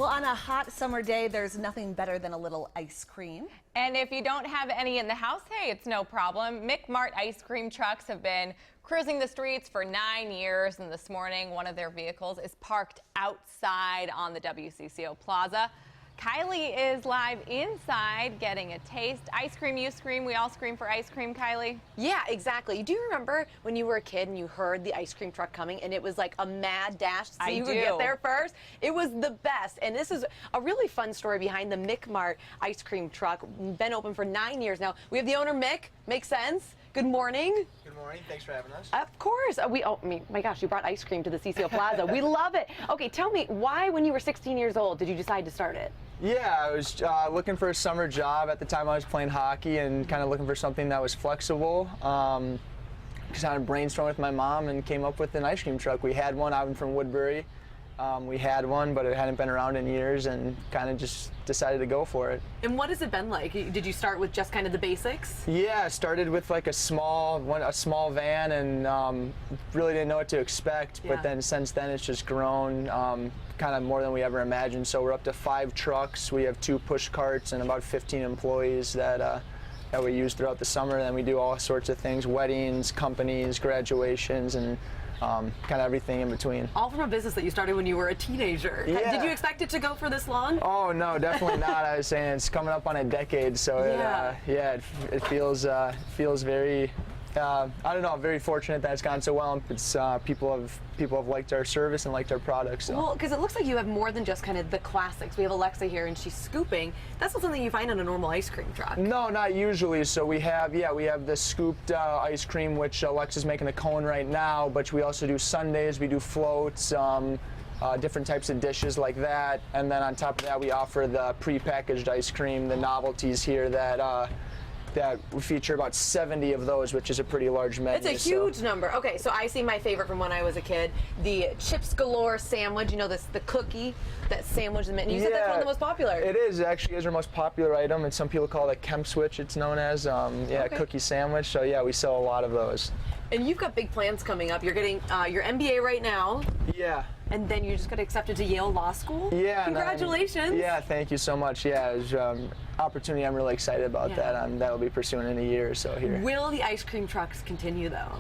Well, on a hot summer day, there's nothing better than a little ice cream. And if you don't have any in the house, hey, it's no problem. Mik Mart Ice Cream trucks have been cruising the streets for 9 years, and this morning one of their vehicles is parked outside on the WCCO Plaza. Kylie is live inside getting a taste. Ice cream, you scream, we all scream for ice cream, Kylie. Yeah, exactly. Do you remember when you were a kid and you heard the ice cream truck coming and it was like a mad dash so you could get there first? It was the best. And this is a really fun story behind the Mik Mart Ice Cream truck. Been open for 9 years now. We have the owner, Mick. Makes sense. Good morning. Good morning. Thanks for having us. Of course. My gosh, you brought ice cream to the CCO Plaza. We love it. Okay, tell me, why, when you were 16 years old, did you decide to start it? Yeah, I was looking for a summer job. At the time I was playing hockey and kind of looking for something that was flexible. Just kind of brainstormed with my mom and came up with an ice cream truck. We had one out from Woodbury. We had one, but it hadn't been around in years, and kind of just decided to go for it. And what has it been like? Did you start with just kind of the basics? Yeah, I started with like a small van, and really didn't know what to expect. Yeah. But then since then, it's just grown kind of more than we ever imagined. So we're up to 5 trucks. We have 2 push carts and about 15 employees that we use throughout the summer. And then we do all sorts of things: weddings, companies, graduations, and kind of everything in between. All from a business that you started when you were a teenager. Yeah. Did you expect it to go for this long? Oh no, definitely not. I was saying it's coming up on a decade, so it feels very. I don't know. I'm very fortunate that it's gone so well. It's people have liked our service and liked our products. So. Well, because it looks like you have more than just kind of the classics. We have Alexa here, and she's scooping. That's not something you find on a normal ice cream truck. No, not usually. So we have the scooped ice cream, which Alexa's making a cone right now. But we also do sundaes. We do floats. Different types of dishes like that. And then on top of that, we offer the prepackaged ice cream, the novelties here that we feature about 70 of those, which is a pretty large menu. It's a huge number. Okay, so I see my favorite from when I was a kid, the Chips Galore sandwich. You know, the cookie, that sandwich. And you said that's one of the most popular. It is. It actually is our most popular item, and some people call it a Kemp switch, it's known as. Cookie sandwich. So yeah, we sell a lot of those. And you've got big plans coming up. You're getting your MBA right now. Yeah. And then you just got accepted to Yale Law School? Yeah. Congratulations. Yeah, thank you so much. Yeah, it was opportunity. I'm really excited about that. That'll be pursuing in a year or so here. Will the ice cream trucks continue though?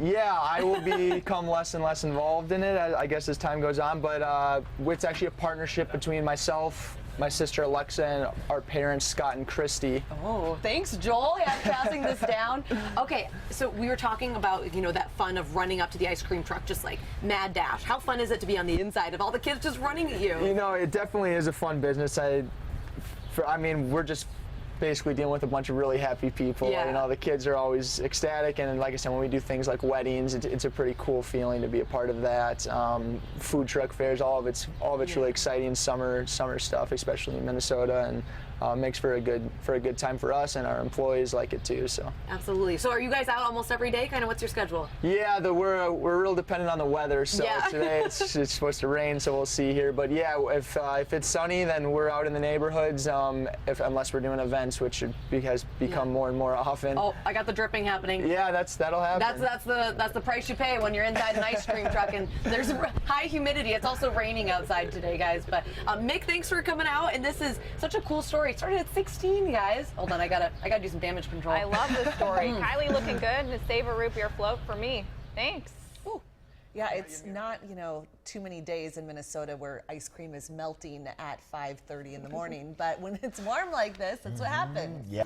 Yeah, I will become less and less involved in it, I guess, as time goes on. But it's actually a partnership between myself, my sister Alexa, and our parents, Scott and Christy. Oh, thanks, Joel. Yeah, passing this down. Okay, so we were talking about, that fun of running up to the ice cream truck, just like mad dash. How fun is it to be on the inside of all the kids just running at you? It definitely is a fun business. We're just basically dealing with a bunch of really happy people. Yeah. The kids are always ecstatic, and like I said, when we do things like weddings, it's a pretty cool feeling to be a part of that. Food truck fairs, all of it's really exciting. Summer stuff, especially in Minnesota, and makes for a good time for us, and our employees like it too. So absolutely. So are you guys out almost every day? Kind of, what's your schedule? Yeah, we're real dependent on the weather. So today it's supposed to rain, so we'll see here. But yeah, if it's sunny, then we're out in the neighborhoods. Unless we're doing events, which has become more and more often. Oh, I got the dripping happening. Yeah, that'll happen. That's the price you pay when you're inside an ice cream truck and there's high humidity. It's also raining outside today, guys. But Mick, thanks for coming out. And this is such a cool story. It started at 16, guys. Hold on, I gotta do some damage control. I love this story. Kylie looking good. To save a root beer float for me. Thanks. Ooh. Yeah, it's not, too many days in Minnesota where ice cream is melting at 5:30 in the morning. But when it's warm like this, that's what happens. Yeah.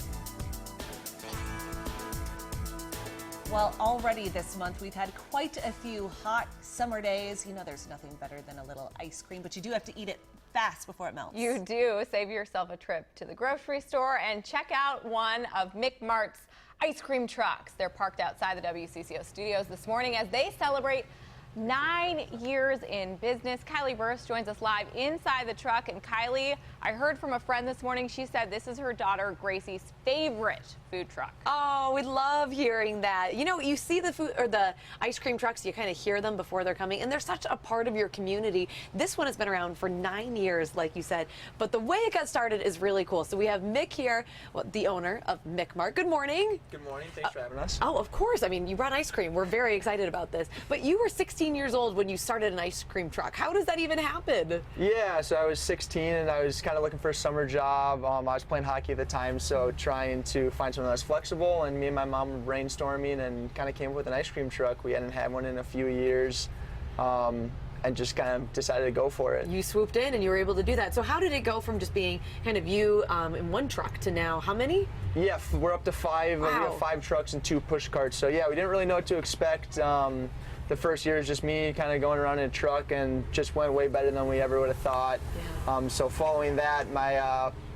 Well, already this month we've had quite a few hot summer days. There's nothing better than a little ice cream, but you do have to eat it fast before it melts. You do. Save yourself a trip to the grocery store and check out one of Mik Mart's ice cream trucks. They're parked outside the WCCO studios this morning as they celebrate 9 years in business. Kylie Bearse joins us live inside the truck. And Kylie, I heard from a friend this morning. She said this is her daughter Gracie's favorite food truck. Oh, we love hearing that. You see the food or the ice cream trucks, you kind of hear them before they're coming, and they're such a part of your community. This one has been around for 9 years, like you said, but the way it got started is really cool. So we have Mick here, the owner of Mik Mart. Good morning. Good morning. Thanks for having us. Oh, of course. You brought ice cream. We're very excited about this. But you were 16 16 years old when you started an ice cream truck. How does that even happen? Yeah, so I was 16 and I was kind of looking for a summer job. I was playing hockey at the time, so trying to find something that was flexible, and me and my mom were brainstorming and kind of came up with an ice cream truck. We hadn't had one in a few years. And just kind of decided to go for it. You swooped in and you were able to do that. So how did it go from just being kind of you in one truck to now how many? Yeah, we're up to 5. Wow. We have 5 trucks and 2 push carts. So yeah, we didn't really know what to expect. The first year is just me kind of going around in a truck, and just went way better than we ever would have thought. Yeah. So following that,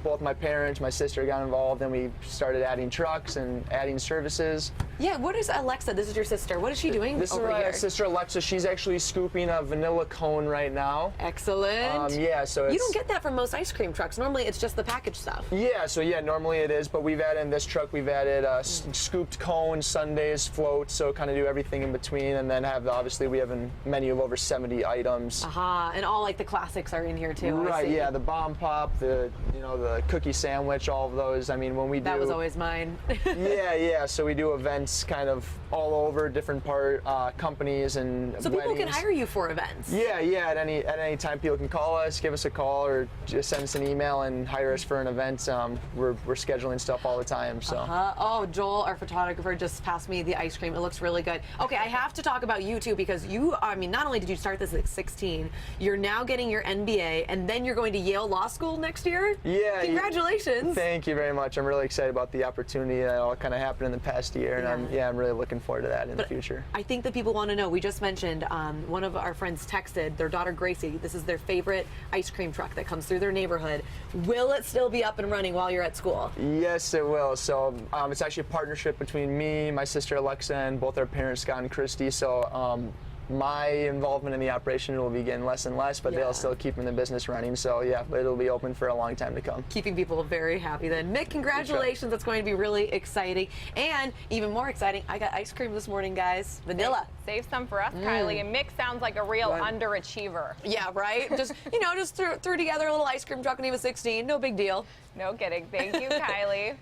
both my parents, my sister got involved, and we started adding trucks and adding services. Yeah, what is Alexa? This is your sister. What is she doing This over is my here? sister Alexa. She's actually scooping a vanilla cone right now. Excellent. Yeah, so you don't get that from most ice cream trucks. Normally, it's just the packaged stuff. Yeah, so yeah, normally it is, but we've added in this truck, we've added scooped cones, sundaes, floats, so kind of do everything in between, and then obviously we have a menu of over 70 items. And all like the classics are in here too. Right, yeah, the bomb pop, the cookie sandwich, all of those. I mean, when we do... That was always mine. yeah, so we do events kind of all over different companies and So weddings. people can hire you for events? Yeah, at any time people can call us, give us a call, or just send us an email and hire us for an event. We're scheduling stuff all the time, so. Oh, Joel, our photographer, just passed me the ice cream. It looks really good. Okay, I have to talk about you too, because not only did you start this at 16, you're now getting your MBA, and then you're going to Yale Law School next year? Yeah. Congratulations. Thank you very much. I'm really excited about the opportunity that all kind of happened in the past year, and I'm really looking forward to that in the future. I think that people want to know, we just mentioned one of our friends texted their daughter Gracie, this is their favorite ice cream truck that comes through their neighborhood. Will it still be up and running while you're at school? Yes, it will. So it's actually a partnership between me, my sister Alexa, and both our parents, Scott and Christy. So my involvement in the operation will be getting less and less, but they'll still keep the business running. So yeah, it'll be open for a long time to come. Keeping people very happy then. Mick, congratulations. That's going to be really exciting. And even more exciting, I got ice cream this morning, guys. Vanilla. Save some for us, Kylie. And Mick sounds like a real underachiever. Yeah, right? Just threw together a little ice cream truck when he was 16. No big deal. No kidding. Thank you, Kylie.